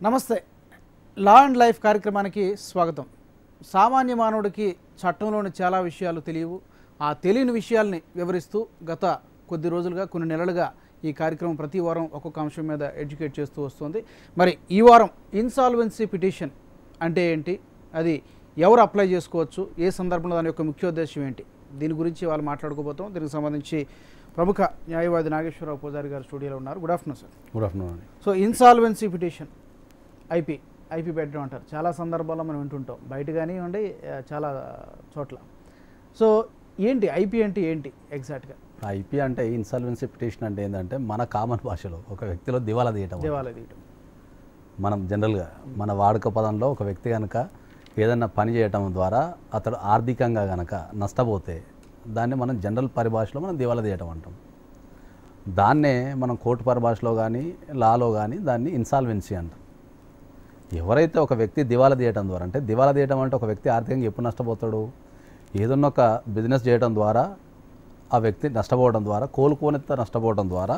నమస్తే. Law and life కార్యక్రమానికి స్వాగతం. సామాన్య మానవుడికి చట్టంలోని చాలా విషయాలు తెలియవు. ఆ తెలియని విషయాల్ని వివరిస్తూ గత కొద్ది రోజులుగా కొన్ని నెలలుగా ఈ కార్యక్రమం ప్రతి వారం ఒక్కొక్క అంశం మీద ఎడ్యుకేట్ చేస్తూ వస్తుంది. మరి ఈ వారం ఇన్సాల్వెన్సీ పిటిషన్ అంటే ఏంటి, అది ఎవరు అప్లై చేసుకోవచ్చు, ఏ సందర్భంలో దాని యొక్క ముఖ్యోద్దేశం ఏంటి, దీని గురించి వాళ్ళు మాట్లాడుకోబోతాం. దీనికి సంబంధించి ప్రముఖ న్యాయవాది నాగేశ్వరరావు పూజారి గారు స్టూడియోలో ఉన్నారు. Good afternoon sir. Good afternoon. So insolvency petition IP పెట్టడం అంటారు. చాలా సందర్భాల్లో మనం వింటుంటాం, బయట కానివ్వండి చాలా చోట్ల. సో ఏంటి ఐపీ అంటే ఏంటి ఎగ్జాక్ట్గా? ఐపీ అంటే ఇన్సాల్వెన్సీ పిటిషన్ అంటే ఏంటంటే మన కామన్ భాషలో ఒక వ్యక్తిలో దివాలా తీయటం. మనం జనరల్గా మన వాడుక పదంలో ఒక వ్యక్తి కనుక ఏదైనా పని చేయటం ద్వారా అతడు ఆర్థికంగా కనుక నష్టపోతే దాన్ని మనం జనరల్ పరిభాషలో మనం దివాలా తీయటం అంటాం. దాన్నే మనం కోర్టు పరిభాషలో కానీ లాలో కానీ దాన్ని ఇన్సాల్వెన్సీ అంటాం. ఎవరైతే ఒక వ్యక్తి దివాలా తీయటం ద్వారా, అంటే దివాలా తీయటం అంటే ఒక వ్యక్తి ఆర్థికంగా ఎప్పుడు నష్టపోతాడు, ఏదన్నా ఒక బిజినెస్ చేయడం ద్వారా ఆ వ్యక్తి నష్టపోవడం ద్వారా, కోలుకోనిత నష్టపోవడం ద్వారా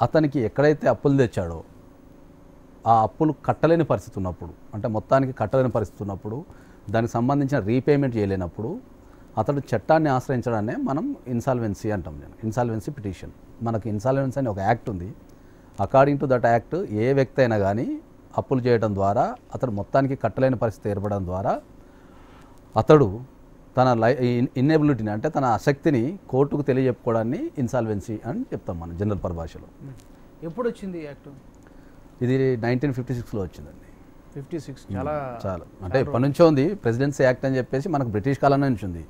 అతనికి ఎక్కడైతే అప్పులు తెచ్చాడో ఆ అప్పులు కట్టలేని పరిస్థితి ఉన్నప్పుడు, అంటే మొత్తానికి కట్టలేని పరిస్థితి ఉన్నప్పుడు, దానికి సంబంధించిన రీపేమెంట్ చేయలేనప్పుడు అతడు చట్టాన్ని ఆశ్రయించడాన్నే మనం ఇన్సాల్వెన్సీ అంటాం. Insolvency petition. మనకి ఇన్సాల్వెన్సీ అనే ఒక యాక్ట్ ఉంది. అకార్డింగ్ టు దట్ యాక్ట్ ఏ వ్యక్తి అయినా కానీ అప్పులు చేయడం ద్వారా అతడు మొత్తానికి కట్టలేని పరిస్థితి ఏర్పడడం ద్వారా అతడు తన ఇన్ఎబిలిటీని, అంటే తన ఆసక్తిని కోర్టుకు తెలియజెప్పుకోవడాన్ని ఇన్సాల్వెన్సీ అని చెప్తాం మనం జనరల్ పరిభాషలో. ఎప్పుడు వచ్చింది యాక్ట్? ఇది 1956లో వచ్చిందండి. 56 చాలా అంటే ఎప్పటి నుంచో ఉంది. ప్రెసిడెన్సీ యాక్ట్ అని చెప్పేసి మనకు బ్రిటిష్ కాలం నుంచి ఉంది.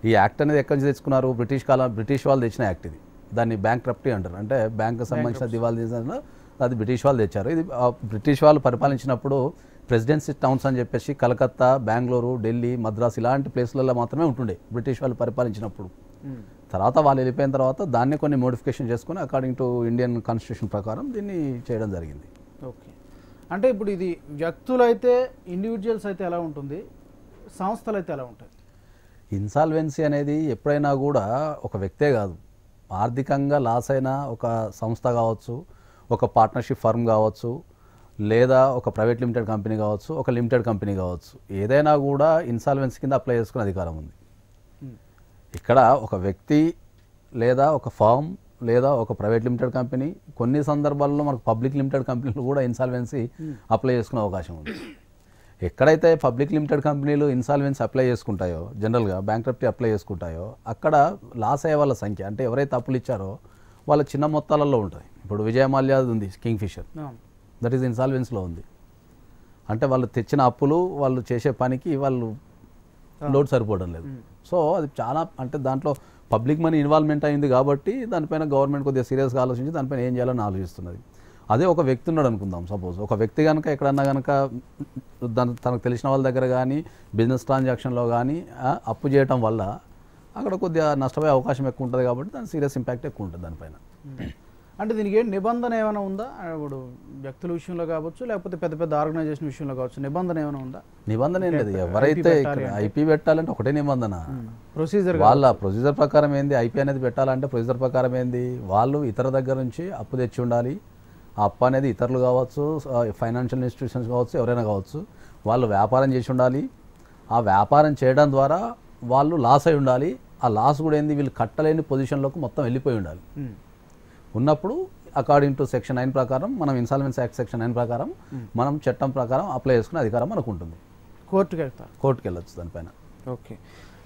ఈ యాక్ట్ అనేది ఎక్కడి నుంచి తెచ్చుకున్నారు? బ్రిటిష్ వాళ్ళు తెచ్చిన యాక్ట్ ఇది. దాన్ని బ్యాంక్రప్టీ అంటారు. అంటే బ్యాంకు సంబంధించిన దివాళా తీసిన అది బ్రిటిష్ వాళ్ళు తెచ్చారు. ఇది బ్రిటిష్ వాళ్ళు పరిపాలించినప్పుడు ప్రెసిడెన్సీ టౌన్స్ అని చెప్పేసి కలకత్తా, బెంగళూరు, ఢిల్లీ, మద్రాస్ ఇలాంటి ప్లేస్లలో మాత్రమే ఉంటుండే బ్రిటిష్ వాళ్ళు పరిపాలించినప్పుడు. తర్వాత వాళ్ళు వెళ్ళిపోయిన తర్వాత దాన్ని కొన్ని మోడిఫికేషన్ చేసుకుని అకార్డింగ్ టు ఇండియన్ కాన్స్టిట్యూషన్ ప్రకారం దీన్ని చేయడం జరిగింది. ఓకే. అంటే ఇప్పుడు ఇది వ్యక్తులైతే, ఇండివిజువల్స్ అయితే ఎలా ఉంటుంది, సంస్థలు అయితే ఎలా ఉంటుంది? ఇన్సాల్వెన్సీ అనేది ఎప్పుడైనా కూడా ఒక వ్యక్తే కాదు, ఆర్థికంగా లాస్ అయిన ఒక సంస్థ కావచ్చు, ఒక పార్ట్నర్షిప్ ఫర్మ్ కావచ్చు, లేదా ఒక ప్రైవేట్ లిమిటెడ్ కంపెనీ కావచ్చు, ఒక లిమిటెడ్ కంపెనీ కావచ్చు, ఏదైనా కూడా ఇన్సాల్వెన్సీ కింద అప్లై చేసుకునే అధికారం ఉంది. ఇక్కడ ఒక వ్యక్తి లేదా ఒక ఫర్మ్ లేదా ఒక ప్రైవేట్ లిమిటెడ్ కంపెనీ, కొన్ని సందర్భాల్లో మనకు పబ్లిక్ లిమిటెడ్ కంపెనీలు కూడా ఇన్సాల్వెన్సీ అప్లై చేసుకునే అవకాశం ఉంది. ఎక్కడైతే పబ్లిక్ లిమిటెడ్ కంపెనీలు ఇన్సాల్వెన్సీ అప్లై చేసుకుంటాయో, జనరల్గా బ్యాంక్రప్టీ అప్లై చేసుకుంటాయో, అక్కడ లాస్ అయ్యే వాళ్ళ సంఖ్య, అంటే ఎవరైతే అప్పులు ఇచ్చారో వాళ్ళ చిన్న మొత్తాలలో ఉంటాయి. ఇప్పుడు విజయమాల్యా ఉంది, కింగ్ ఫిషర్, దట్ ఈస్ ఇన్సాల్వెన్సీలో ఉంది. అంటే వాళ్ళు తెచ్చిన అప్పులు వాళ్ళు చేసే పనికి వాళ్ళు లోడ్ సరిపోవడం లేదు. సో అది చాలా, అంటే దాంట్లో పబ్లిక్ మనీ ఇన్వాల్వ్మెంట్ అయింది కాబట్టి దానిపైన గవర్నమెంట్ కొద్దిగా సీరియస్గా ఆలోచించి దానిపైన ఏం చేయాలని ఆలోచిస్తున్నది. అదే ఒక వ్యక్తి ఉన్నాడు అనుకుందాం. సపోజ్ ఒక వ్యక్తి కనుక ఎక్కడన్నా కనుక తనకు తెలిసిన వాళ్ళ దగ్గర కానీ బిజినెస్ ట్రాన్సాక్షన్లో కానీ అప్పు చేయటం వల్ల అక్కడ కొద్దిగా నష్టపోయే అవకాశం ఎక్కువ ఉంటుంది కాబట్టి దాని సీరియస్ ఇంపాక్ట్ ఎక్కువ ఉంటుంది దానిపైన. అంటే దీనికి ఏం నిబంధన ఏమైనా ఉందా? ఇప్పుడు వ్యక్తుల విషయంలో కావచ్చు, లేకపోతే పెద్ద పెద్ద ఆర్గనైజేషన్ విషయంలో కావచ్చు, నిబంధన ఏమైనా ఉందా? నిబంధన ఏం లేదు. ఎవరైతే ఐపీ పెట్టాలంటే ఒకటే నిబంధన, ప్రొసీజర్. వాళ్ళ ప్రొసీజర్ ప్రకారం ఏంది, ఐపీ అనేది పెట్టాలంటే ప్రొసీజర్ ప్రకారం ఏంది, వాళ్ళు ఇతర దగ్గర నుంచి అప్పు తెచ్చి ఉండాలి. ఆ అప్పు అనేది ఇతరులు కావచ్చు, ఫైనాన్షియల్ ఇన్స్టిట్యూషన్స్ కావచ్చు, ఎవరైనా కావచ్చు, వాళ్ళు వ్యాపారం చేసి ఉండాలి. ఆ వ్యాపారం చేయడం ద్వారా వాళ్ళు లాస్ అయి ఉండాలి. ఆ లాస్ కూడా ఏంది, వీళ్ళు కట్టలేని పొజిషన్లోకి మొత్తం వెళ్ళిపోయి ఉండాలి. ఉన్నప్పుడు అకార్డింగ్ టు సెక్షన్ 9 ప్రకారం, మనం ఇన్సాల్వెన్సీ యాక్ట్ సెక్షన్ 9 ప్రకారం మనం చట్టం ప్రకారం అప్లై చేసుకునే అధికారం మనకు ఉంటుంది. కోర్టుకి వెళ్ళొచ్చు దానిపైన. ఓకే.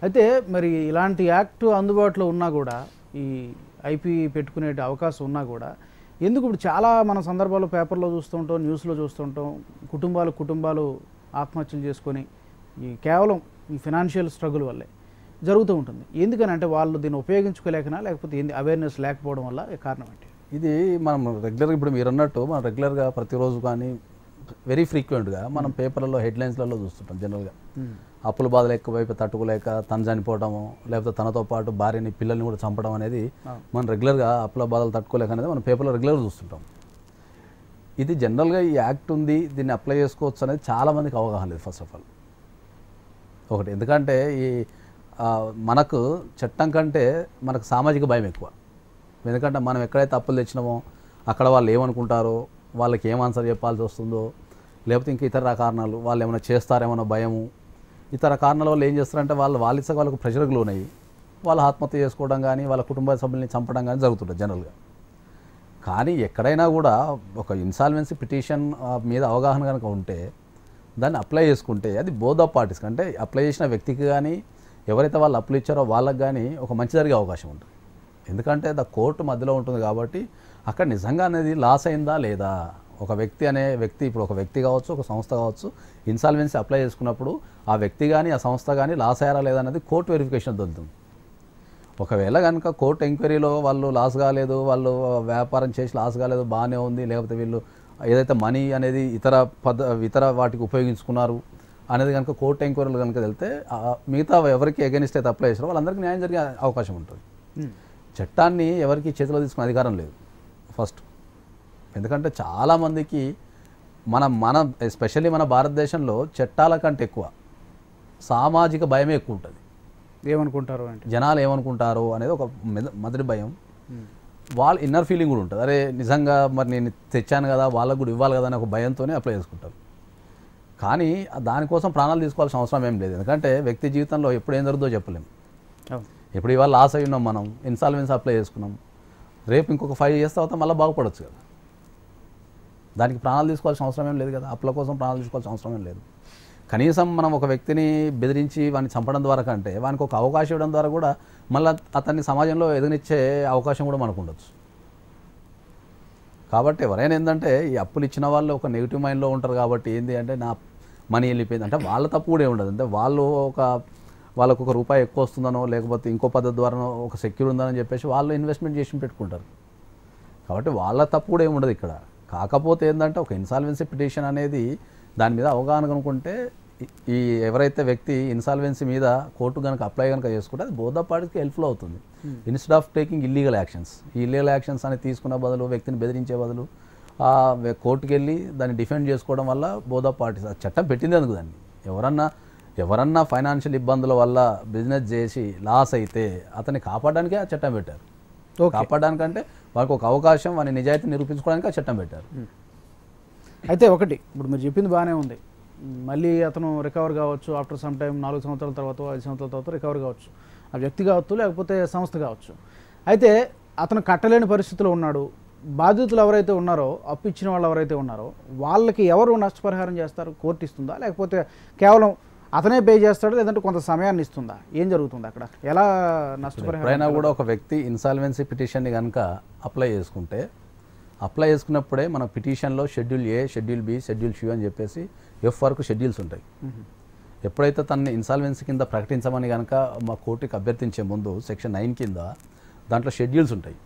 అయితే మరి ఇలాంటి యాక్ట్ అందుబాటులో ఉన్నా కూడా, ఈ ఐపీ పెట్టుకునే అవకాశం ఉన్నా కూడా, ఎందుకు ఇప్పుడు చాలా మన సందర్భాల్లో పేపర్లో చూస్తుంటాం, న్యూస్లో చూస్తుంటాం, కుటుంబాలు ఆత్మహత్యలు చేసుకొని ఈ కేవలం ఈ ఫినాన్షియల్ స్ట్రగుల్ వల్లే జరుగుతూ ఉంటుంది. ఎందుకని అంటే వాళ్ళు దీన్ని ఉపయోగించుకోలేకనా, లేకపోతే అవేర్నెస్ లేకపోవడం వల్ల కారణం అంటే? ఇది మనం రెగ్యులర్గా, ఇప్పుడు మీరు అన్నట్టు మనం రెగ్యులర్గా ప్రతిరోజు కానీ వెరీ ఫ్రీక్వెంట్గా మనం పేపర్లలో హెడ్లైన్స్లలో చూస్తుంటాం. జనరల్గా అప్పుల బాధలు ఎక్కువైపు తట్టుకోలేక తను చనిపోవడము, లేకపోతే తనతో పాటు భార్యని పిల్లల్ని కూడా చంపడం అనేది మనం రెగ్యులర్గా అప్పుల బాధలు తట్టుకోలేక అనేది మనం పేపర్లో రెగ్యులర్గా చూస్తుంటాం. ఇది జనరల్గా ఈ యాక్ట్ ఉంది, దీన్ని అప్లై చేసుకోవచ్చు అనేది చాలామందికి అవగాహన లేదు. ఫస్ట్ ఆఫ్ ఆల్ ఒకటి, ఎందుకంటే ఈ మనకు చట్టం కంటే మనకు సామాజిక భయం ఎక్కువ. ఎందుకంటే మనం ఎక్కడైతే అప్పులు తెచ్చినామో అక్కడ వాళ్ళు ఏమనుకుంటారో, వాళ్ళకి ఏం ఆన్సర్ చెప్పాల్సి వస్తుందో, లేకపోతే ఇంకా ఇతర కారణాలు, వాళ్ళు ఏమైనా చేస్తారేమో భయము, ఇతర కారణాల వల్ల ఏం చేస్తారంటే వాళ్ళకు ప్రెషర్కి లోనయ్యి వాళ్ళు ఆత్మహత్య చేసుకోవడం కానీ వాళ్ళ కుటుంబ సభ్యుల్ని చంపడం కానీ జరుగుతుంటుంది జనరల్గా. కానీ ఎక్కడైనా కూడా ఒక ఇన్సాల్వెన్సీ పిటిషన్ మీద అవగాహన కనుక ఉంటే దాన్ని అప్లై చేసుకుంటే అది బోత్ ఆఫ్ పార్టీస్, అంటే అప్లై చేసిన వ్యక్తికి కానీ ఎవరైతే వాళ్ళు అప్లై ఇచ్చారో వాళ్ళకి కానీ ఒక మంచి జరిగే అవకాశం ఉంటుంది. ఎందుకంటే కోర్టు మధ్యలో ఉంటుంది కాబట్టి అక్కడ నిజంగా అనేది లాస్ అయిందా లేదా, ఒక వ్యక్తి ఇప్పుడు ఒక వ్యక్తి కావచ్చు, ఒక సంస్థ కావచ్చు, ఇన్సాల్వెన్సీ అప్లై చేసుకున్నప్పుడు ఆ వ్యక్తి కానీ ఆ సంస్థ కానీ లాస్ అయ్యారా లేదా అనేది కోర్టు వెరిఫికేషన్ దొరుకుతుంది. ఒకవేళ కనుక కోర్టు ఎంక్వైరీలో వాళ్ళు లాస్ కాలేదు, వాళ్ళు వ్యాపారం చేసి లాస్ కాలేదు, బాగానే ఉంది, లేకపోతే వీళ్ళు ఏదైతే మనీ అనేది ఇతర వాటికి ఉపయోగించుకున్నారు అనేది కనుక కోర్టు ఎంక్వైరీలు కనుక వెళ్తే మిగతా ఎవరికి ఎగెనిస్ట్ అయితే అప్లై చేసారో వాళ్ళందరికీ న్యాయం జరిగే అవకాశం ఉంటుంది. చట్టాన్ని ఎవరికి చేతిలో తీసుకునే అధికారం లేదు ఫస్ట్. ఎందుకంటే చాలామందికి మన ఎస్పెషల్లీ మన భారతదేశంలో చట్టాల కంటే ఎక్కువ సామాజిక భయమే ఎక్కువ ఉంటుంది. ఏమనుకుంటారు అంటే జనాలు ఏమనుకుంటారు అనేది ఒక మొదటి భయం. వాళ్ళ ఇన్నర్ ఫీలింగ్ కూడా ఉంటుంది, అరే నిజంగా మరి నేను తెచ్చాను కదా వాళ్ళకు కూడా ఇవ్వాలి కదా అనే ఒక భయంతోనే అప్లై చేసుకుంటారు. కానీ దానికోసం ప్రాణాలు తీసుకోవాల్సిన అవసరం ఏం లేదు. ఎందుకంటే వ్యక్తి జీవితంలో ఎప్పుడు ఏం జరుగుతుందో చెప్పలేము. ఇప్పుడు ఇవాళ లాస్ అయి ఉన్నాం, మనం ఇన్సాల్వెన్సీ అప్లై చేసుకున్నాం, రేపు ఇంకొక 5 years తర్వాత మళ్ళీ బాగుపడవచ్చు కదా. దానికి ప్రాణాలు తీసుకోవాల్సిన అవసరం ఏం లేదు కదా, అప్పుల కోసం ప్రాణాలు తీసుకోవాల్సిన అవసరం ఏం లేదు. కనీసం మనం ఒక వ్యక్తిని బెదిరించి వాడిని చంపడం ద్వారా కంటే వానికి ఒక అవకాశం ఇవ్వడం ద్వారా కూడా మళ్ళీ అతన్ని సమాజంలో ఎదుగునిచ్చే అవకాశం కూడా మనకు ఉండొచ్చు. కాబట్టి ఎవరైనా ఏంటంటే ఈ అప్పులు ఇచ్చిన వాళ్ళు ఒక నెగిటివ్ మైండ్లో ఉంటారు. కాబట్టి ఏంటి అంటే నా మనీ వెళ్ళిపోయింది అంటే వాళ్ళ తప్పు కూడా ఏముండదు. అంటే వాళ్ళకు ఒక రూపాయి ఎక్కువ వస్తుందనో లేకపోతే ఇంకో పద్ధతి ద్వారానో ఒక సెక్యూర్ ఉందని చెప్పేసి వాళ్ళు ఇన్వెస్ట్మెంట్ చేసి పెట్టుకుంటారు. కాబట్టి వాళ్ళ తప్పు కూడా ఏముండదు ఇక్కడ. కాకపోతే ఏంటంటే ఒక ఇన్సాల్వెన్సీ పిటిషన్ అనేది దాని మీద అవగాహన కనుక్కుంటే ఈ ఎవరైతే వ్యక్తి ఇన్సాల్వెన్సీ మీద కోర్టు కనుక అప్లై కనుక చేసుకుంటే అది బోత్ ఆఫ్ పార్టీస్కి హెల్ప్ఫుల్ అవుతుంది. Instead of taking illegal actions, ఈ ఇల్లీగల్ యాక్షన్స్ అనేది తీసుకున్న బదులు వ్యక్తిని బెదిరించే బదులు కోర్టుకు వెళ్ళి దాన్ని డిఫెండ్ చేసుకోవడం వల్ల బోత్ ఆఫ్ పార్టీస్ చట్టం పెట్టింది అందుకు. దాన్ని ఎవరన్నా ఫైనాన్షియల్ ఇబ్బందుల వల్ల బిజినెస్ చేసి లాస్ అయితే అతన్ని కాపాడడానికే ఆ చట్టం పెట్టారు. కాపాడడానికంటే వాళ్ళకి ఒక అవకాశం వాని నిజాయితీ నిరూపించుకోవడానికి ఆ చట్టం పెట్టారు. అయితే ఒకటి ఇప్పుడు మీరు చెప్పింది బాగానే ఉంది, మళ్ళీ అతను రికవర్ కావచ్చు ఆఫ్టర్ సమ్ టైం, 4 సంవత్సరాల తర్వాత 5 సంవత్సరాల తర్వాత రికవర్ కావచ్చు, ఆ వ్యక్తి కావచ్చు లేకపోతే సంస్థ కావచ్చు. అయితే అతను కట్టలేని పరిస్థితిలో ఉన్నాడు, బాధితులు ఎవరైతే ఉన్నారో అప్పు ఇచ్చిన వాళ్ళు ఎవరైతే ఉన్నారో వాళ్ళకి ఎవరు నష్టపరిహారం చేస్తారు? కోర్టు ఇస్తుందా లేకపోతే కేవలం అతనే పే చేస్తాడు లేదంటే కొంత సమయాన్ని ఇస్తుందా? ఏం జరుగుతుంది అక్కడ? ఎలా నష్టపరిహారం? ఎప్పుడైనా కూడా ఒక వ్యక్తి ఇన్సాల్వెన్సీ పిటిషన్ని కనుక అప్లై చేసుకున్నప్పుడే మన పిటిషన్లో షెడ్యూల్ ఏ, షెడ్యూల్ బి, షెడ్యూల్ సి అని చెప్పేసి ఎఫ్ వరకు షెడ్యూల్స్ ఉంటాయి. ఎప్పుడైతే తనని ఇన్సాల్వెన్సీ కింద ప్రకటించమని కనుక మా కోర్టుకి అభ్యర్థించే ముందు సెక్షన్ 9 కింద దాంట్లో షెడ్యూల్స్ ఉంటాయి.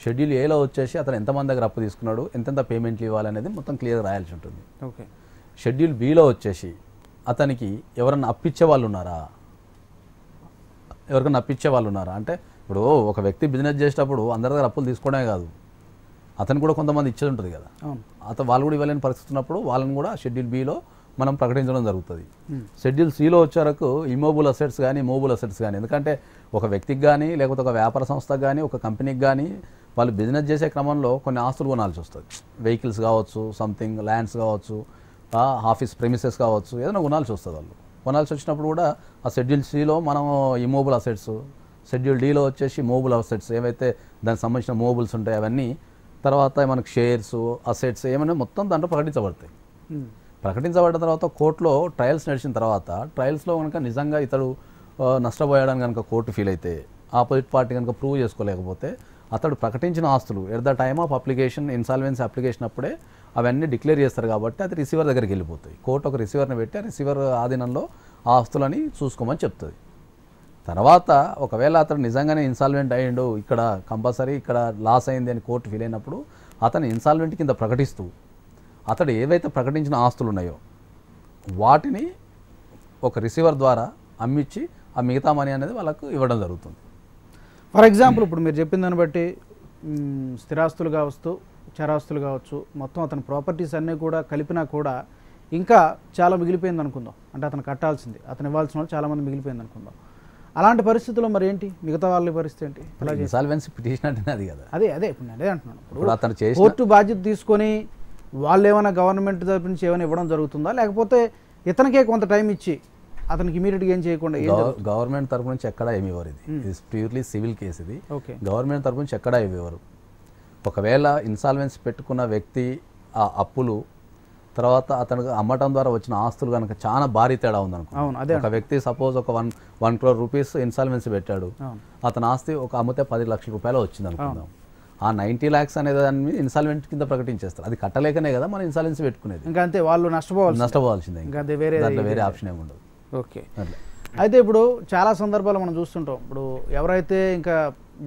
షెడ్యూల్ ఏలో వచ్చేసి అతను ఎంతమంది దగ్గర అప్పు తీసుకున్నాడు, ఎంతెంత పేమెంట్లు ఇవ్వాలనేది మొత్తం క్లియర్గా రాయాల్సి ఉంటుంది. ఓకే. షెడ్యూల్ బిలో వచ్చేసి అతనికి ఎవరన్నా అప్పిచ్చే వాళ్ళు ఉన్నారా, ఎవరికన్నా అప్పిచ్చే వాళ్ళు ఉన్నారా అంటే ఇప్పుడు ఒక వ్యక్తి బిజినెస్ చేసేటప్పుడు అందరి దగ్గర అప్పులు తీసుకోవడమే కాదు, అతను కూడా కొంతమంది ఇచ్చేది ఉంటుంది కదా, వాళ్ళు కూడా ఇవ్వలేని పరిస్థితి ఉన్నప్పుడు వాళ్ళని కూడా షెడ్యూల్ బిలో మనం ప్రకటించడం జరుగుతుంది. షెడ్యూల్ సిలో వచ్చేవరకు ఇమోబుల్ అసెట్స్ కానీ మూవబుల్ అసెట్స్ కానీ, ఎందుకంటే ఒక వ్యక్తికి కానీ లేకపోతే ఒక వ్యాపార సంస్థకు కానీ ఒక కంపెనీకి కానీ వాళ్ళు బిజినెస్ చేసే క్రమంలో కొన్ని ఆస్తులు కొనాల్సి వస్తుంది. వెహికల్స్ కావచ్చు, సంథింగ్ ల్యాండ్స్ కావచ్చు, ఆఫీస్ ప్రెమిసెస్ కావచ్చు, ఏదైనా కొనాల్సి వస్తుంది. వాళ్ళు కొనాల్సి వచ్చినప్పుడు కూడా ఆ షెడ్యూల్ సిలో మనం ఇమోబుల్ అసెట్స్, షెడ్యూల్ డిలో వచ్చేసి మూవబుల్ అసెట్స్ ఏవైతే దానికి సంబంధించిన మూవబుల్స్ ఉంటాయి అవన్నీ, తర్వాత మనకు షేర్స్, అసెట్స్ ఏమైనా మొత్తం దాంట్లో ప్రకటించబడతాయి. ప్రకటించబడిన తర్వాత కోర్టులో ట్రయల్స్ నడిచిన తర్వాత ట్రయల్స్లో కనుక నిజంగా ఇతడు నష్టపోయాడని కనుక కోర్టు ఫీల్ అయితే, ఆపోజిట్ పార్టీ కనుక ప్రూవ్ చేసుకోలేకపోతే అతడు ప్రకటించిన ఆస్తులు at the time of application, insolvency application అప్పుడే అవన్నీ డిక్లేర్ చేస్తారు. కాబట్టి అది రిసీవర్ దగ్గరికి వెళ్ళిపోతాయి. కోర్టు ఒక రిసీవర్ని పెట్టి ఆ రిసీవర్ ఆధీనంలో ఆ ఆస్తులని చూసుకోమని చెప్తుంది. తర్వాత ఒకవేళ అతడు నిజంగానే ఇన్సాల్వెంట్ అయ్యిండు, ఇక్కడ కంపల్సరీ ఇక్కడ లాస్ అయింది అని కోర్టు ఫీల్ అయినప్పుడు అతను ఇన్సాల్వెంట్ కింద ప్రకటిస్తూ అతడు ఏవైతే ప్రకటించిన ఆస్తులు ఉన్నాయో వాటిని ఒక రిసీవర్ ద్వారా అమ్మిచ్చి ఆ మిగతా మనీ అనేది వాళ్ళకు ఇవ్వడం జరుగుతుంది. ఫర్ ఎగ్జాంపుల్ ఇప్పుడు మీరు చెప్పిన దాన్ని బట్టి స్థిరాస్తులు కావచ్చు, చరాస్తులు కావచ్చు, మొత్తం అతని ప్రాపర్టీస్ అన్నీ కూడా కలిపినా కూడా ఇంకా చాలా మిగిలిపోయింది అనుకుందాం. అంటే అతను కట్టాల్సింది, అతను ఇవ్వాల్సిన వాళ్ళు చాలామంది మిగిలిపోయింది అనుకుందాం. అలాంటి పరిస్థితుల్లో మరి ఏంటి మిగతా వాళ్ళ పరిస్థితి ఏంటి? ఇన్సాల్వెన్సీ పిటిషన్ అంటే అది కదా, అదే ఇప్పుడు నేను అదే అంటున్నాను. ఇప్పుడు అతను చేసిన కోర్టు బాధ్యత తీసుకొని వాళ్ళు ఏమైనా గవర్నమెంట్ తరపు నుంచి ఏమైనా ఇవ్వడం జరుగుతుందా, లేకపోతే ఇతనికే కొంత టైం ఇచ్చి అతనికి ఇమీడియట్గా ఏం చేయకుండా గవర్నమెంట్ తరపు నుంచి ఎక్కడా ఏమి ఇవ్వరు. ఇది ప్యూర్లీ సివిల్ కేసు. ఇది ఓకే. గవర్నమెంట్ తరపు నుంచి ఎక్కడా ఏమి ఇవ్వరు. ఒకవేళ ఇన్సాల్వెన్సీ పెట్టుకున్న వ్యక్తి ఆ అప్పులు తర్వాత అతనికి అమ్మటం ద్వారా వచ్చిన ఆస్తులు కనుక చాలా భారీ తేడా ఉందనుకో, ఒక వ్యక్తి సపోజ్ ఒక 1 crore రూపీస్ ఇన్సాల్వెన్సీ పెట్టాడు, అతని ఆస్తి ఒక అమ్మితే 10 లక్షల రూపాయలు వచ్చింది అనుకుందాం. ఆ 90 lakhs అనే దాన్ని ఇన్సాల్వెంట్ కింద ప్రకటించేస్తారు. అది కట్టలేకనే కదా మనం ఇన్సాల్వెన్సీ పెట్టుకునేది. ఇంకా అంతే, వాళ్ళు నష్టపోవాల్సిందే, ఇంకా వేరే ఆప్షన్ ఏమి ఉండదు. ఓకే. అయితే ఇప్పుడు చాలా సందర్భాలు మనం చూస్తుంటాం. ఇప్పుడు ఎవరైతే ఇంకా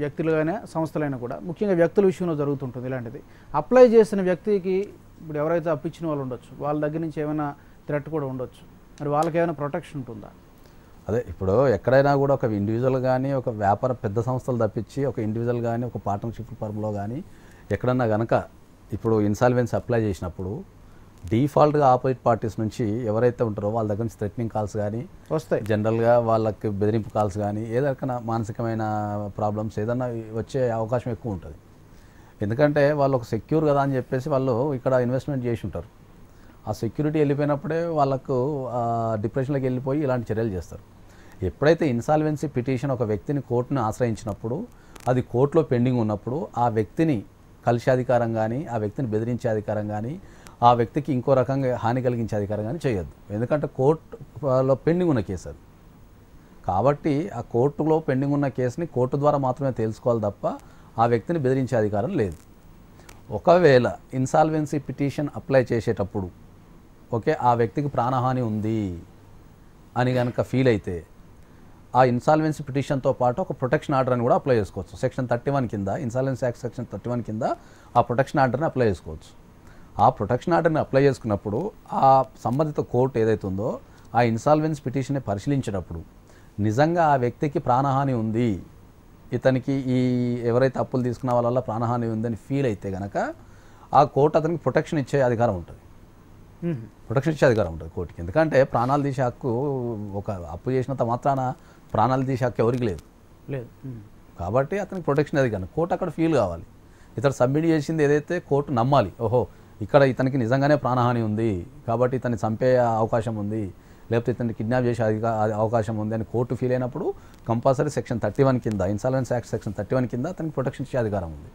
వ్యక్తులుగానే సంస్థలైనా కూడా ముఖ్యంగా వ్యక్తుల విషయంలో జరుగుతుంటుంది ఇలాంటిది. అప్లై చేసిన వ్యక్తికి ఇప్పుడు ఎవరైతే అప్పించిన వాళ్ళు ఉండొచ్చు, వాళ్ళ దగ్గర నుంచి ఏమైనా థ్రెట్ కూడా ఉండొచ్చు. మరి వాళ్ళకి ఏమైనా ప్రొటెక్షన్ ఉంటుందా? అదే ఇప్పుడు ఎక్కడైనా కూడా ఒక ఇండివిజువల్ కానీ ఒక వ్యాపార పెద్ద సంస్థలు తప్పించి ఒక ఇండివిజువల్ కానీ ఒక పార్ట్నర్షిప్ ఫర్మ్లో కానీ ఎక్కడన్నా కనుక ఇప్పుడు ఇన్సాల్వెన్సీ అప్లై చేసినప్పుడు డిఫాల్ట్గా ఆపోజిట్ పార్టీస్ నుంచి ఎవరైతే ఉంటారో వాళ్ళ దగ్గర నుంచి థ్రెటనింగ్ కాల్స్ కానీ వస్తాయి. జనరల్గా వాళ్ళకి బెదిరింపు కాల్స్ కానీ ఏదైనా మానసికమైన ప్రాబ్లమ్స్ ఏదన్నా వచ్చే అవకాశం ఎక్కువ ఉంటుంది. ఎందుకంటే వాళ్ళు ఒక సెక్యూర్ కదా అని చెప్పేసి వాళ్ళు ఇక్కడ ఇన్వెస్ట్మెంట్ చేసి ఉంటారు. ఆ సెక్యూరిటీ వెళ్ళిపోయినప్పుడే వాళ్ళకు డిప్రెషన్లోకి వెళ్ళిపోయి ఇలాంటి చర్యలు చేస్తారు. ఎప్పుడైతే ఇన్సాల్వెన్సీ పిటిషన్ ఒక వ్యక్తిని కోర్టును ఆశ్రయించినప్పుడు అది కోర్టులో పెండింగ్ ఉన్నప్పుడు ఆ వ్యక్తిని కలిసే అధికారం కానీ ఆ వ్యక్తిని బెదిరించే అధికారం కానీ ఆ వ్యక్తికి ఇంకో రకంగా హాని కలిగించే అధికారం కానీ చేయొద్దు. ఎందుకంటే కోర్టులో పెండింగ్ ఉన్న కేసు అది. కాబట్టి ఆ కోర్టులో పెండింగ్ ఉన్న కేసుని కోర్టు ద్వారా మాత్రమే తెలుసుకోవాలి తప్ప ఆ వ్యక్తిని బెదిరించే అధికారం లేదు. ఒకవేళ ఇన్సాల్వెన్సీ పిటిషన్ అప్లై చేసేటప్పుడు ఓకే ఆ వ్యక్తికి ప్రాణహాని ఉంది అని కనుక ఫీల్ అయితే ఆ ఇన్సాల్వెన్సీ పిటిషన్తో పాటు ఒక ప్రొటెక్షన్ ఆర్డర్ అని కూడా అప్లై చేసుకోవచ్చు. సెక్షన్ 31 కింద ఇన్సాల్వెన్సీ యాక్ట్ సెక్షన్ 31 కింద ఆ ప్రొటెక్షన్ ఆర్డర్ని అప్లై చేసుకోవచ్చు. ఆ ప్రొటెక్షన్ ఆర్డర్ని అప్లై చేసుకున్నప్పుడు ఆ సంబంధిత కోర్టు ఏదైతే ఉందో ఆ ఇన్సాల్వెన్సీ పిటిషన్ని పరిశీలించినప్పుడు నిజంగా ఆ వ్యక్తికి ప్రాణహాని ఉంది, ఇతనికి ఈ ఎవరైతే అప్పులు తీసుకున్న వాళ్ళ వల్ల ప్రాణహాని ఉందని ఫీల్ అయితే కనుక ఆ కోర్టు అతనికి ప్రొటెక్షన్ ఇచ్చే అధికారం ఉంటుంది. ప్రొటెక్షన్ ఇచ్చే అధికారం ఉంటుంది కోర్టుకి. ఎందుకంటే ప్రాణాలు తీసే హక్కు ఒక అప్పు చేసినంత మాత్రాన ప్రాణాలు తీసే హక్కు ఎవరికి లేదు. కాబట్టి అతనికి ప్రొటెక్షన్ అధికారం కోర్టు అక్కడ ఫీల్ కావాలి. ఇతను సబ్మిట్ చేసింది ఏదైతే కోర్టు నమ్మాలి, ఓహో ఇక్కడ ఇతనికి నిజంగానే ప్రాణహాని ఉంది కాబట్టి ఇతన్ని చంపే అవకాశం ఉంది, లేకపోతే ఇతన్ని కిడ్నాప్ చేసే అవకాశం ఉంది అని కోర్టు ఫీల్ అయినప్పుడు కంపల్సరీ సెక్షన్ 31 కింద ఇన్సాల్వెన్సీ యాక్ట్ సెక్షన్ 31 కింద అతనికి ప్రొటెక్షన్ ఇచ్చే అధికారం ఉంది.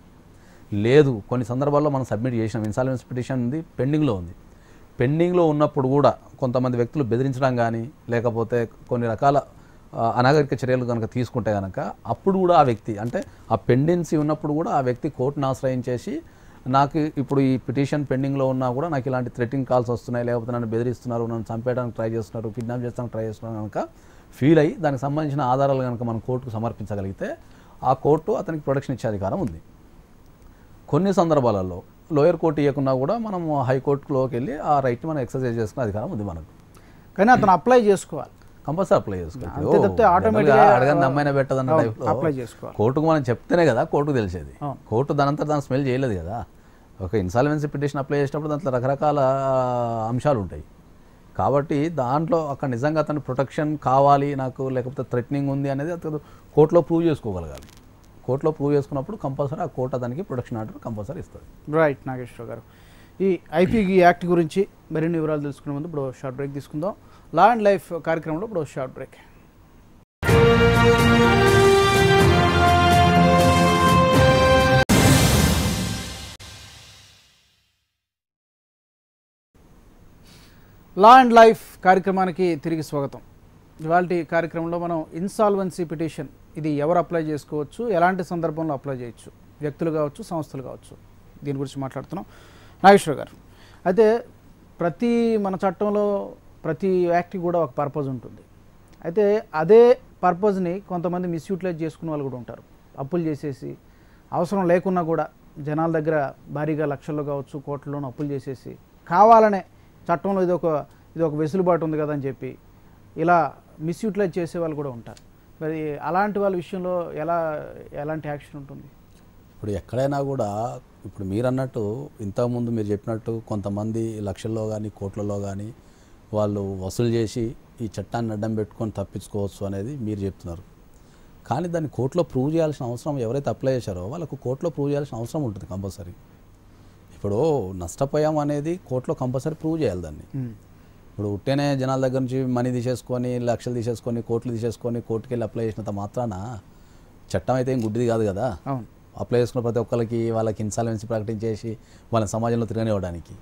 లేదు కొన్ని సందర్భాల్లో మనం సబ్మిట్ చేసినాం, ఇన్సాల్వెన్సీ పిటిషన్ ఉంది పెండింగ్లో ఉంది, పెండింగ్లో ఉన్నప్పుడు కూడా కొంతమంది వ్యక్తులు బెదిరించడం కానీ లేకపోతే కొన్ని రకాల అనాగరిక చర్యలు కనుక తీసుకుంటే కనుక అప్పుడు కూడా ఆ వ్యక్తి అంటే ఆ పెండెన్సీ ఉన్నప్పుడు కూడా ఆ వ్యక్తి కోర్టును ఆశ్రయించేసి నాకు ఇప్పుడు ఈ పిటిషన్ పెండింగ్లో ఉన్నా కూడా నాకు ఇలాంటి థ్రెటింగ్ కాల్స్ వస్తున్నాయి, లేకపోతే నన్ను బెదిరిస్తున్నారు, నన్ను చంపేయడానికి ట్రై చేస్తున్నారు, కిడ్నాప్ చేస్తానికి ట్రై చేస్తున్నారు కనుక ఫీల్ అయ్యి దానికి సంబంధించిన ఆధారాలు కనుక మనం కోర్టుకు సమర్పించగలిగితే ఆ కోర్టు అతనికి ప్రొటెక్షన్ ఇచ్చే అధికారం ఉంది. కొన్ని సందర్భాలలో లోయర్ కోర్టు ఇవ్వకున్నా కూడా మనం హైకోర్టులోకి వెళ్ళి ఆ రైట్ని మనం ఎక్సర్సైజ్ చేసుకునే అధికారం ఉంది మనకు. కానీ అతను అప్లై చేసుకోవాలి, కంపల్సరీ అప్లై చేసుకోవాలి. అడగని అమ్మాయిన పెట్టదన్న టైప్లో కోర్టుకు మనం చెప్తేనే కదా కోర్టుకు తెలిసేది. కోర్టు దానంతా దాన్ని స్మెల్ చేయలేదు కదా. ఒక ఇన్సాల్వెన్సీ పిటిషన్ అప్లై చేసినప్పుడు దాంట్లో రకరకాల అంశాలు ఉంటాయి. కాబట్టి దాంట్లో అక్కడ నిజంగా అతను ప్రొటెక్షన్ కావాలి నాకు లేకపోతే థ్రెటనింగ్ ఉంది అనేది అతను కోర్టులో ప్రూవ్ చేసుకోగలగాలి. కోర్టులో ప్రూవ్ చేసుకున్నప్పుడు కంపల్సరీ ఆ కోర్టు అతనికి ప్రొటెక్షన్ ఆర్డర్ కంపల్సరీ ఇస్తుంది. రైట్ నాగేశ్వర గారు, ఈ ఐపీఈ యాక్ట్ గురించి మరిన్ని వివరాలు తెలుసుకునే ముందు ఇప్పుడు షార్ట్ బ్రేక్ తీసుకుందాం. లా అండ్ లైఫ్ కార్యక్రమంలో ఇప్పుడు short break. Law and life కార్యక్రమానికి తిరిగి స్వాగతం. ఇవాళ కార్యక్రమంలో మనం ఇన్సాల్వెన్సీ పిటిషన్ ఇది ఎవరు అప్లై చేసుకోవచ్చు, ఎలాంటి సందర్భంలో అప్లై చేయొచ్చు, వ్యక్తులు కావచ్చు సంస్థలు కావచ్చు, దీని గురించి మాట్లాడుతున్నాం. నాగేశ్వర గారు, అయితే మన చట్టంలో ప్రతి యాక్ట్కి కూడా ఒక పర్పస్ ఉంటుంది. అయితే అదే పర్పస్ని కొంతమంది మిస్యూటిలైజ్ చేసుకునే వాళ్ళు కూడా ఉంటారు. అప్పులు చేసేసి అవసరం లేకున్నా కూడా జనాల దగ్గర భారీగా లక్షల్లో కావచ్చు కోట్లలోనూ అప్పులు చేసేసి కావాలనే చట్టంలో ఇది ఒక వెసులుబాటు ఉంది కదా అని చెప్పి ఇలా మిస్యూటిలైజ్ చేసే వాళ్ళు కూడా ఉంటారు. మరి అలాంటి వాళ్ళ విషయంలో ఎలాంటి యాక్షన్ ఉంటుంది? ఇప్పుడు ఎక్కడైనా కూడా ఇప్పుడు మీరు అన్నట్టు ఇంతకుముందు మీరు చెప్పినట్టు కొంతమంది లక్షల్లో కానీ కోట్లలో కానీ వాళ్ళు వసూలు చేసి ఈ చట్టాన్ని అడ్డం పెట్టుకొని తప్పించుకోవచ్చు అనేది మీరు చెప్తున్నారు. కానీ దాన్ని కోర్టులో ప్రూవ్ చేయాల్సిన అవసరం ఎవరైతే అప్లై చేశారో వాళ్ళకు కోర్టులో ప్రూవ్ చేయాల్సిన అవసరం ఉంటుంది కంపల్సరీ. ఇప్పుడు నష్టపోయాం అనేది కోర్టులో కంపల్సరీ ప్రూవ్ చేయాలి దాన్ని. ఇప్పుడు ఉట్టేనే జనాల దగ్గర నుంచి మనీ తీసేసుకొని లక్షలు తీసేసుకొని కోట్లు తీసేసుకొని కోర్టుకి వెళ్ళి అప్లై చేసినంత మాత్రాన చట్టం అయితే ఏం గుడ్డిది కాదు కదా. అప్లై చేసుకున్న ప్రతి ఒక్కరికి వాళ్ళకి ఇన్సాల్వెన్సీ ప్రకటించేసి వాళ్ళని సమాజంలో తిరగనివ్వడానికి.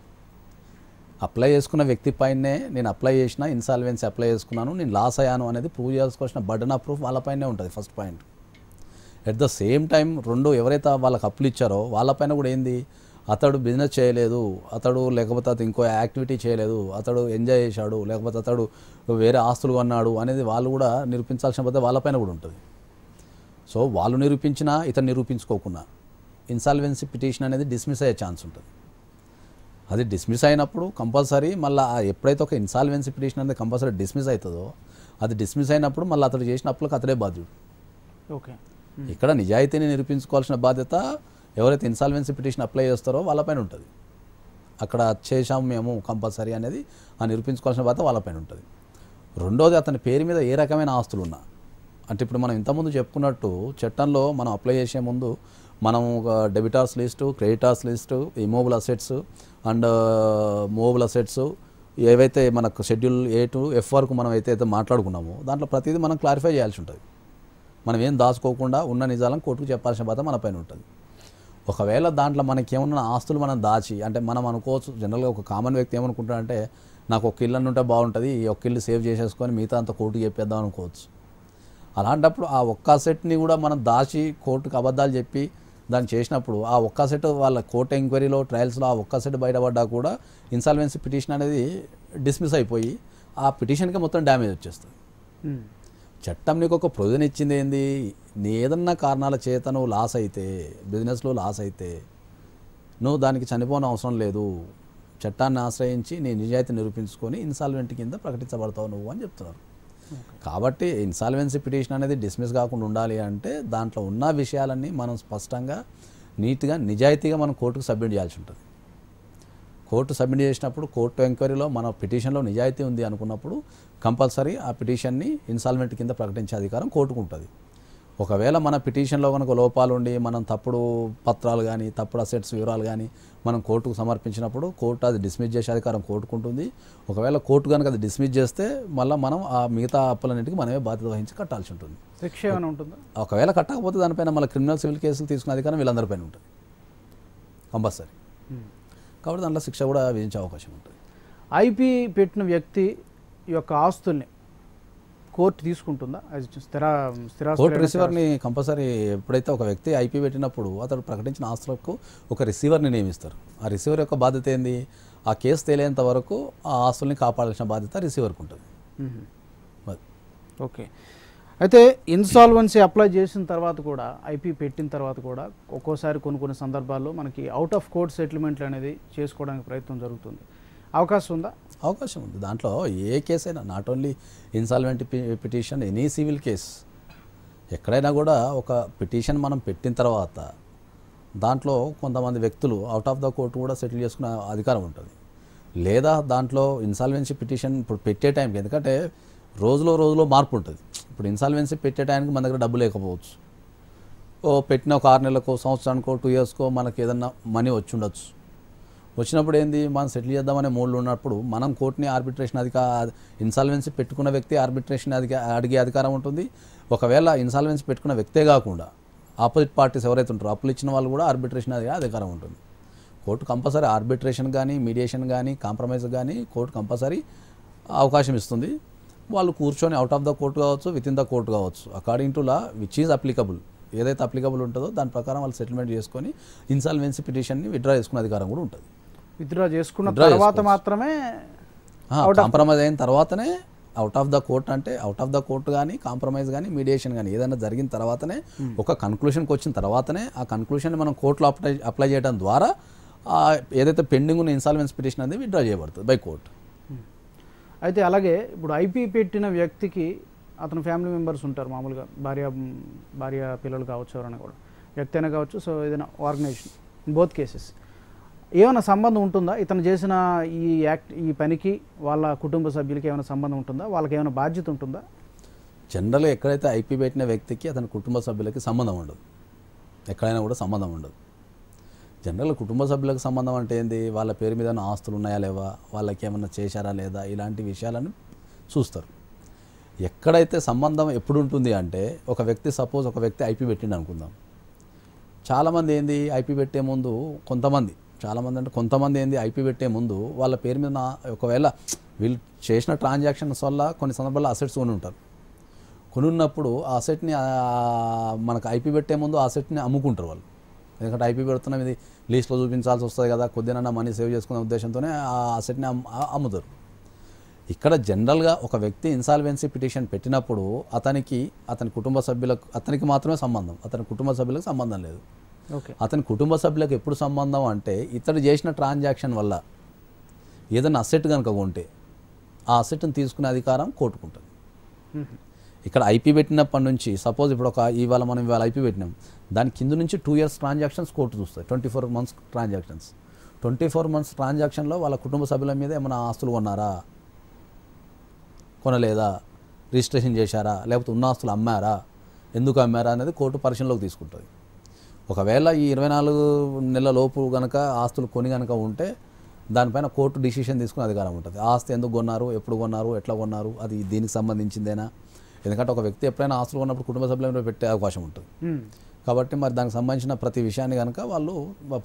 అప్లై చేసుకున్న వ్యక్తి పైనే నేను అప్లై చేసిన ఇన్సాల్వెన్సీ అప్లై చేసుకున్నాను నేను లాస్ అయ్యాను అనేది ప్రూవ్ చేసుకోవాల్సిన బర్డన్ ఆఫ్ ప్రూఫ్ వాళ్ళపైనే ఉంటుంది first point. At the same time రెండు ఎవరైతే వాళ్ళకి అప్పులు ఇచ్చారో వాళ్ళపైన కూడా ఏంది, అతడు బిజినెస్ చేయలేదు, అతడు లేకపోతే అతను ఇంకో యాక్టివిటీ చేయలేదు, అతడు ఎంజాయ్ చేశాడు, లేకపోతే అతడు వేరే ఆస్తులు కొన్నాడు అనేది వాళ్ళు కూడా నిరూపించాల్సిన పద్ధతి వాళ్ళపైన కూడా ఉంటుంది. సో వాళ్ళు నిరూపించినా ఇతను నిరూపించుకోకుండా ఇన్సాల్వెన్సీ పిటిషన్ అనేది డిస్మిస్ అయ్యే ఛాన్స్ ఉంటుంది. అది డిస్మిస్ అయినప్పుడు కంపల్సరీ మళ్ళీ ఎప్పుడైతే ఒక ఇన్సాల్వెన్సీ పిటిషన్ అనేది కంపల్సరీ డిస్మిస్ అవుతుందో అది డిస్మిస్ అయినప్పుడు మళ్ళీ అతడు చేసిన అప్పులకు అతడే బాధ్యుడు. ఓకే, ఇక్కడ నిజాయితీని నిరూపించుకోవాల్సిన బాధ్యత ఎవరైతే ఇన్సాల్వెన్సీ పిటిషన్ అప్లై చేస్తారో వాళ్ళపైన ఉంటుంది. అక్కడ చేశాము మేము కంపల్సరీ అనేది ఆ నిరూపించుకోవాల్సిన బాధ్యత వాళ్ళపైన ఉంటుంది. రెండోది అతని పేరు మీద ఏ రకమైన ఆస్తులు ఉన్నా, అంటే ఇప్పుడు మనం ఇంతకుముందు చెప్పుకున్నట్టు చట్టంలో మనం అప్లై చేసే ముందు మనం ఒక debtors list, creditors list, immovable assets and movable assets ఏవైతే మనకు షెడ్యూల్ A to F వరకు మనం అయితే మాట్లాడుకున్నామో దాంట్లో ప్రతిదీ మనం క్లారిఫై చేయాల్సి ఉంటుంది. మనం ఏం దాచుకోకుండా ఉన్న నిజాలను కోర్టుకు చెప్పాల్సిన బాధ్యత మన పైన ఉంటుంది. ఒకవేళ దాంట్లో మనకి ఏమన్నా ఆస్తులు మనం దాచి, అంటే మనం అనుకోవచ్చు జనరల్గా ఒక కామన్ వ్యక్తి ఏమనుకుంటాడంటే నాకు ఒక ఇల్లు ఉంటే బాగుంటుంది, ఈ ఒక్క ఇల్లు సేవ్ చేసేసుకొని మిగతా అంత కోర్టుకు చెప్పేద్దాం అనుకోవచ్చు. అలాంటప్పుడు ఆ ఒక్క అసెట్ని కూడా మనం దాచి కోర్టుకు అబద్ధాలు చెప్పి దాన్ని చేసినప్పుడు ఆ ఒక్క అసెట్ వాళ్ళ కోర్టు ఎంక్వైరీలో ట్రయల్స్లో ఆ ఒక్క అసెట్ బయటపడ్డా కూడా ఇన్సాల్వెన్సీ పిటిషన్ అనేది డిస్మిస్ అయిపోయి ఆ పిటిషన్కి మొత్తం డ్యామేజ్ వచ్చేస్తుంది. చట్టం నీకు ఒక ప్రొవిజన్ ఇచ్చింది ఏంది, నీ ఏదన్నా కారణాల చేత నువ్వు లాస్ అయితే, బిజినెస్లో లాస్ అయితే నువ్వు దానికి చనిపోని అవసరం లేదు, చట్టాన్ని ఆశ్రయించి నీ నిజాయితీ నిరూపించుకొని ఇన్సాల్వెంట్ కింద ప్రకటించబడతావు నువ్వు అని చెప్తున్నారు. కాబట్టి ఇన్సాల్వెన్సీ పిటిషన్ అనేది డిస్మిస్ కాకుండా ఉండాలి అంటే దాంట్లో ఉన్న విషయాలన్నీ మనం స్పష్టంగా నీట్గా నిజాయితీగా మనం కోర్టుకు సబ్మిట్ చేయాల్సి ఉంటుంది. కోర్టు సబ్మిట్ చేసినప్పుడు కోర్టు ఎంక్వైరీలో మన పిటిషన్లో నిజాయితీ ఉంది అనుకున్నప్పుడు కంపల్సరీ ఆ పిటిషన్ని ఇన్సాల్వెంట్ కింద ప్రకటించే అధికారం కోర్టుకు ఉంటుంది. ఒకవేళ మన పిటిషన్లో కనుక లోపాలు ఉండి మనం తప్పుడు పత్రాలు కానీ తప్పుడు అసెట్స్ వివరాలు కానీ మనం కోర్టుకు సమర్పించినప్పుడు కోర్టు అది డిస్మిస్ చేసే అధికారం కోర్టుకు ఉంటుంది. ఒకవేళ కోర్టు కనుక అది డిస్మిస్ చేస్తే మళ్ళీ మనం ఆ మిగతా అప్పులన్నింటికి మనమే బాధ్యత వహించి కట్టాల్సి ఉంటుంది. శిక్ష ఏమైనా ఉంటుందా? ఒకవేళ కట్టకపోతే దానిపైన మళ్ళీ క్రిమినల్ సివిల్ కేసులు తీసుకునే అధికారం వీళ్ళందరిపైన ఉంటుంది కంపల్సరీ. కాబట్టి దాంట్లో శిక్ష కూడా విధించే అవకాశం ఉంటుంది. ఐపీ పెట్టిన వ్యక్తి యొక్క ఆస్తుల్ని కోర్టు తీసుకుంటుందా? కోర్టు రిసీవర్ని కంపల్సరీ ఎప్పుడైతే ఒక వ్యక్తి ఐపీ పెట్టినప్పుడు అతడు ప్రకటించిన ఆస్తులకు ఒక రిసీవర్ని నియమిస్తారు. ఆ రిసీవర్ యొక్క బాధ్యత ఏంది, ఆ కేసు తేలేంత వరకు ఆ ఆస్తుల్ని కాపాడాల్సిన బాధ్యత రిసీవర్కి ఉంటుంది. ఓకే, అయితే ఇన్సాల్వెన్సీ అప్లై చేసిన తర్వాత కూడా ఐపీ పెట్టిన తర్వాత కూడా ఒక్కోసారి కొన్ని సందర్భాల్లో మనకి అవుట్ ఆఫ్ కోర్ట్ సెటిల్మెంట్లు అనేది చేసుకోవడానికి ప్రయత్నం జరుగుతుంది. అవకాశం ఉందా? అవకాశం ఉంది. దాంట్లో ఏ కేసు అయినా, not only insolvent petition, any civil case ఎక్కడైనా కూడా ఒక పిటిషన్ మనం పెట్టిన తర్వాత దాంట్లో కొంతమంది వ్యక్తులు అవుట్ ఆఫ్ ద కోర్టు కూడా సెటిల్ చేసుకునే అధికారం ఉంటుంది. లేదా దాంట్లో ఇన్సాల్వెన్సీ పిటిషన్ ఇప్పుడు పెట్టే టైంకి, ఎందుకంటే రోజులో మార్పు ఉంటుంది. ఇప్పుడు ఇన్సాల్వెన్సీ పెట్టే టైంకి మన దగ్గర డబ్బు లేకపోవచ్చు, పెట్టిన ఒక 6 నెలలకో సంవత్సరానికో 2 yearsకో మనకి ఏదన్నా మనీ వచ్చి ఉండొచ్చు. వచ్చినప్పుడు ఏంది, మనం సెటిల్ చేద్దామనే మూడ్లో ఉన్నప్పుడు మనం కోర్టుని ఆర్బిట్రేషన్ ఇన్సాల్వెన్సీ పెట్టుకున్న వ్యక్తి ఆర్బిట్రేషన్ అడిగే అధికారం ఉంటుంది. ఒకవేళ ఇన్సాల్వెన్సీ పెట్టుకున్న వ్యక్తే కాకుండా ఆపోజిట్ పార్టీస్ ఎవరైతే ఉంటారో అప్పులు ఇచ్చిన వాళ్ళు కూడా ఆర్బిట్రేషన్ అడిగే అధికారం ఉంటుంది. కోర్టు కంపల్సరీ ఆర్బిట్రేషన్ కానీ మీడియేషన్ కానీ కాంప్రమైజ్ కానీ కోర్టు కంపల్సరీ అవకాశం ఇస్తుంది. వాళ్ళు కూర్చొని అవుట్ ఆఫ్ ద కోర్టు కావచ్చు, విత్ ఇన్ ద కోర్టు కావచ్చు, according to law which is applicable, ఏదైతే అప్లికబుల్ ఉంటుందో దాని ప్రకారం వాళ్ళు సెటిల్మెంట్ చేసుకొని ఇన్సాల్వెన్సీ పిటిషన్ని విత్డ్రా చేసుకునే అధికారం కూడా ఉంటుంది. విత్డ్రా చేసుకున్న తర్వాత మాత్రమే, కాంప్రమైజ్ అయిన తర్వాతనే అవుట్ ఆఫ్ ద కోర్ట్, అంటే అవుట్ ఆఫ్ ద కోర్ట్ కానీ కాంప్రమైజ్ కానీ మీడియేషన్ కానీ ఏదైనా జరిగిన తర్వాతనే, ఒక కన్క్లూషన్కి వచ్చిన తర్వాతనే ఆ కన్క్లూషన్ మనం కోర్టులో అప్లై చేయడం ద్వారా ఏదైతే పెండింగ్ ఉన్న ఇన్సాల్వెన్సీ పిటిషన్ అనేది విత్డ్రా చేయబడుతుంది బై కోర్ట్. అయితే అలాగే ఇప్పుడు ఐపీ పెట్టిన వ్యక్తికి అతని ఫ్యామిలీ మెంబర్స్ ఉంటారు, మామూలుగా భార్య పిల్లలు కావచ్చు, ఎవరైనా కూడా వ్యక్తి అయినా కావచ్చు, సో ఏదైనా ఆర్గనైజేషన్, ఇన్ బోత్ కేసెస్ ఏమైనా సంబంధం ఉంటుందా? ఇతను చేసిన ఈ పనికి వాళ్ళ కుటుంబ సభ్యులకి ఏమైనా సంబంధం ఉంటుందా? వాళ్ళకి ఏమైనా బాధ్యత ఉంటుందా? జనరల్గా ఎక్కడైతే ఐపీ పెట్టిన వ్యక్తికి అతని కుటుంబ సభ్యులకి సంబంధం ఉండదు, ఎక్కడైనా కూడా సంబంధం ఉండదు. జనరల్ కుటుంబ సభ్యులకు సంబంధం అంటే ఏంది, వాళ్ళ పేరు మీద ఆస్తులు ఉన్నాయా లేవా, వాళ్ళకి ఏమన్నా చేశారా లేదా, ఇలాంటి విషయాలను చూస్తారు. ఎక్కడైతే సంబంధం ఎప్పుడు ఉంటుంది అంటే, ఒక వ్యక్తి సపోజ్ ఒక వ్యక్తి ఐపీ పెట్టిండు అనుకుందాం. చాలామంది ఏంది ఐపీ పెట్టే ముందు కొంతమంది ఏంది ఐపీ పెట్టే ముందు వాళ్ళ పేరు మీద ఒకవేళ వీళ్ళు చేసిన ట్రాన్సాక్షన్స్ వల్ల కొన్ని సందర్భాల్లో అసెట్స్ కొని ఉంటారు. కొనున్నప్పుడు ఆ అసెట్ని మనకు ఐపీ పెట్టే ముందు ఆ అసెట్ని అమ్ముకుంటారు వాళ్ళు. ఎందుకంటే ఐపీ పెడుతున్నాం, ఇది లీస్ట్లో చూపించాల్సి వస్తుంది కదా, కొద్దిగా మనీ సేవ్ చేసుకునే ఉద్దేశంతోనే ఆ అసెట్ని అమ్ముతారు. ఇక్కడ జనరల్గా ఒక వ్యక్తి ఇన్సాల్వెన్సీ పిటిషన్ పెట్టినప్పుడు అతని కుటుంబ సభ్యులకు అతనికి మాత్రమే సంబంధం, అతని కుటుంబ సభ్యులకు సంబంధం లేదు. అతని కుటుంబ సభ్యులకు ఎప్పుడు సంబంధం అంటే, ఇతడు చేసిన ట్రాన్సాక్షన్ వల్ల ఏదైనా అసెట్ కనుక కొంటే ఆ అసెట్ని తీసుకునే అధికారం కోర్టుకుంటుంది. ఇక్కడ ఐపీ పెట్టినప్పటి నుంచి సపోజ్ ఇప్పుడు మనం ఇవాళ ఐపీ పెట్టినాం, దాని కింద నుంచి 2 years ట్రాన్సాక్షన్స్ కోర్టు చూస్తాయి. 24 months ట్రాన్సాక్షన్స్. 24 months ట్రాన్సాక్షన్లో వాళ్ళ కుటుంబ సభ్యుల మీద ఏమైనా ఆస్తులు కొన్నారా, కొనలేదా, రిజిస్ట్రేషన్ చేశారా, లేకపోతే ఉన్న ఆస్తులు అమ్మారా, ఎందుకు అమ్మారా అనేది కోర్టు పరిశీలనలోకి తీసుకుంటుంది. ఒకవేళ ఈ 24 నెలల లోపు కనుక ఆస్తులు కొని కనుక ఉంటే దానిపైన కోర్టు డిసిషన్ తీసుకునే అధికారం ఉంటుంది. ఆస్తి ఎందుకు కొన్నారు, ఎప్పుడు కొన్నారు, ఎట్లా కొన్నారు, అది దీనికి సంబంధించిందేనా. ఎందుకంటే ఒక వ్యక్తి ఎప్పుడైనా ఆస్తులు కొన్నప్పుడు కుటుంబ సభ్యులను పెట్టే అవకాశం ఉంటుంది. కాబట్టి మరి దానికి సంబంధించిన ప్రతి విషయాన్ని కనుక వాళ్ళు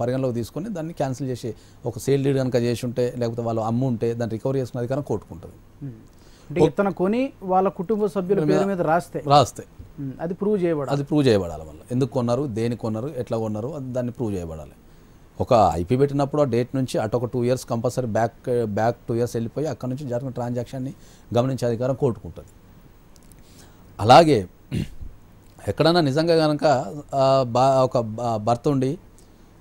పరిగణలోకి తీసుకొని దాన్ని క్యాన్సిల్ చేసి, ఒక సేల్ డీడ్ కనుక చేసి ఉంటే, లేకపోతే వాళ్ళు అమ్ము ఉంటే దాన్ని రికవరీ చేసుకునే అధికారం కోర్టుకుంటుంది. ఇతను కొని వాళ్ళ కుటుంబ సభ్యుల పేరు మీద రాస్తే అది ప్రూవ్ చేయబడాలి. వల్ల ఎందుకు కొన్నారు, దేనికి కొన్నారు, ఎట్లా కొన్నారు, దాన్ని ప్రూవ్ చేయబడాలి. ఒక ఐపీ పెట్టినప్పుడు ఆ డేట్ నుంచి అటు ఒక 2 years కంపల్సరీ బ్యాక్ 2 years వెళ్ళిపోయి అక్కడ నుంచి జరిగిన ట్రాన్సాక్షన్ని గమనించే అధికారం కోర్టుకుంటుంది. అలాగే ఎక్కడైనా నిజంగా కనుక ఒక భర్త ఉండి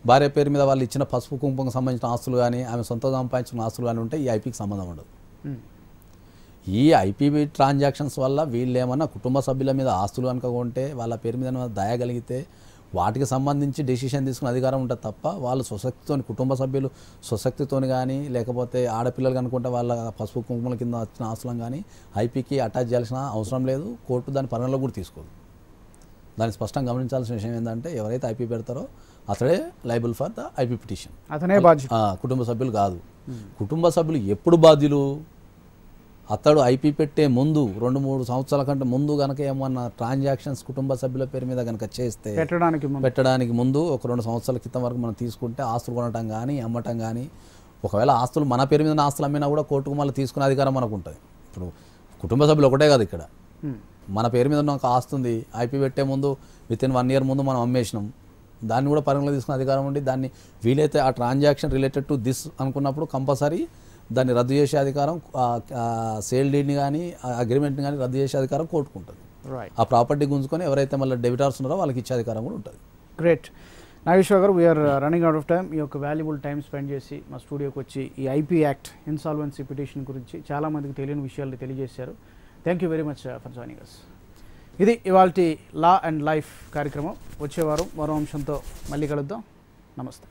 భార్య పేరు మీద వాళ్ళు ఇచ్చిన పసుపు కుంకుమకు సంబంధించిన ఆస్తులు కానీ, ఆమె సొంత సంపాదించిన ఆస్తులు కానీ ఉంటే ఈ ఐపీకి సంబంధం ఉండదు. ఈ ఐపీబీ ట్రాన్సాక్షన్స్ వల్ల వీళ్ళు ఏమన్నా కుటుంబ సభ్యుల మీద ఆస్తులు కనుక ఉంటే, వాళ్ళ పేరు మీద దయగలిగితే వాటికి సంబంధించి డెసిషన్ తీసుకునే అధికారం ఉంటుంది తప్ప, వాళ్ళు కుటుంబ సభ్యులు స్వశక్తితోని కానీ, లేకపోతే ఆడపిల్లలు కనుకుంటే వాళ్ళ పసుపు కుంకుమల కింద వచ్చిన ఆస్తులను కానీ ఐపీకి అటాచ్ చేయాల్సిన అవసరం లేదు. కోర్టు దాని పరిగణలో కూడా తీసుకోదు. దాన్ని స్పష్టంగా గమనించాల్సిన విషయం ఏంటంటే, ఎవరైతే ఐపీ పెడతారో అతడే liable for the IP petition, అతనే బాధ్యుడు, కుటుంబ సభ్యులు కాదు. కుటుంబ సభ్యులు ఎప్పుడు బాధ్యులు, అతడు ఐపీ పెట్టే ముందు 2-3 సంవత్సరాల కంటే ముందు కనుక ఏమన్నా ట్రాన్సాక్షన్స్ కుటుంబ సభ్యుల పేరు మీద కనుక చేస్తే, పెట్టడానికి ముందు ఒక 2 సంవత్సరాల క్రితం వరకు మనం తీసుకుంటే ఆస్తులు కొనటం కానీ, అమ్మటం కానీ, ఒకవేళ ఆస్తులు మన పేరు మీద ఆస్తులు అమ్మినా కూడా కోర్టుకు మళ్ళీ తీసుకునే అధికారం మనకు ఉంటుంది. ఇప్పుడు కుటుంబ సభ్యులు ఒకటే కాదు, ఇక్కడ మన పేరు మీద ఒక ఆస్తుంది, ఐపీ పెట్టే ముందు within 1 year ముందు మనం అమ్మేసినాం, దాన్ని కూడా పరిగణలో తీసుకునే అధికారం ఉండి, దాన్ని వీలైతే ఆ ట్రాన్సాక్షన్ రిలేటెడ్ టు దిస్ అనుకున్నప్పుడు కంపల్సరీ దాన్ని రద్దు చేసే అధికారం, సేల్ డీడ్ని కానీ అగ్రిమెంట్ని కానీ రద్దు చేసే అధికారం కోర్టుకుంటుంది. ఆ ప్రాపర్టీ గుంజుకొని ఎవరైతే మళ్ళీ డెబిటార్స్ ఉన్నారో వాళ్ళకి ఇచ్చే అధికారం కూడా ఉంటుంది. గ్రేట్. నాగేశ్వర్ గారు, we're running out of time. ఈ యొక్క వాల్యుబుల్ టైం స్పెండ్ చేసి మా స్టూడియోకి వచ్చి ఈ ఐపీ యాక్ట్ ఇన్సాల్వెన్సీ పిటిషన్ గురించి చాలామందికి తెలియని విషయాలు తెలియజేశారు. Thank you very much for joining us. ఇది ఇవాల్టి లా అండ్ లైఫ్ కార్యక్రమం. వచ్చే వారం మరో అంశంతో మళ్ళీ కలుద్దాం. నమస్తే.